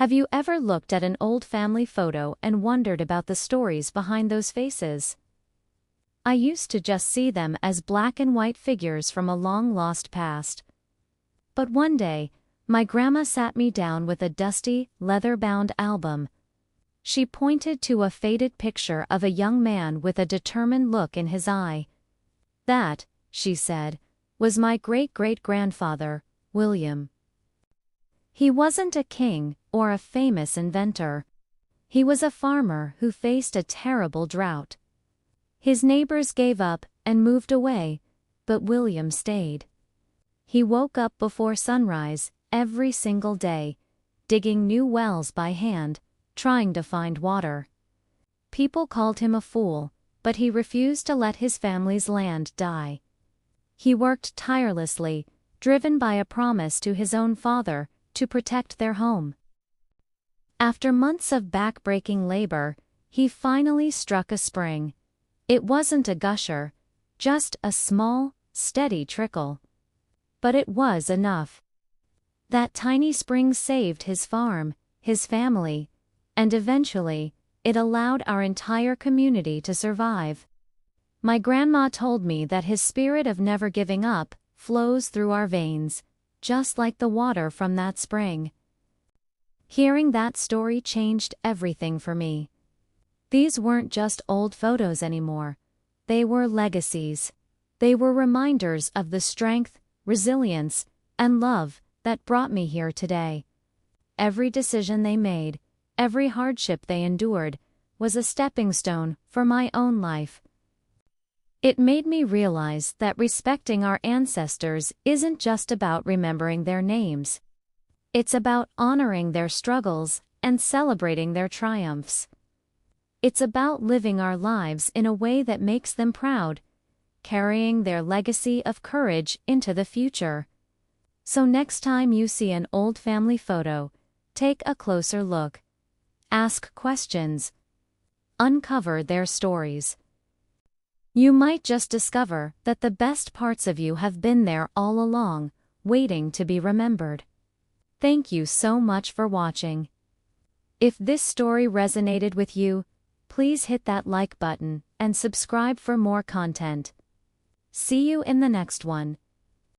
Have you ever looked at an old family photo and wondered about the stories behind those faces? I used to just see them as black and white figures from a long-lost past. But one day, my grandma sat me down with a dusty, leather-bound album. She pointed to a faded picture of a young man with a determined look in his eye. That, she said, was my great-great-grandfather, William. He wasn't a king or a famous inventor. He was a farmer who faced a terrible drought. His neighbors gave up and moved away, but William stayed. He woke up before sunrise every single day, digging new wells by hand, trying to find water. People called him a fool, but he refused to let his family's land die. He worked tirelessly, driven by a promise to his own father to protect their home. After months of back-breaking labor, he finally struck a spring. It wasn't a gusher, just a small, steady trickle. But it was enough. That tiny spring saved his farm, his family, and eventually, it allowed our entire community to survive. My grandma told me that his spirit of never giving up flows through our veins, just like the water from that spring. Hearing that story changed everything for me. These weren't just old photos anymore. They were legacies. They were reminders of the strength, resilience, and love that brought me here today. Every decision they made, every hardship they endured, was a stepping stone for my own life. It made me realize that respecting our ancestors isn't just about remembering their names. It's about honoring their struggles and celebrating their triumphs. It's about living our lives in a way that makes them proud, carrying their legacy of courage into the future. So next time you see an old family photo, take a closer look. Ask questions. Uncover their stories. You might just discover that the best parts of you have been there all along, waiting to be remembered. Thank you so much for watching. If this story resonated with you, please hit that like button and subscribe for more content. See you in the next one.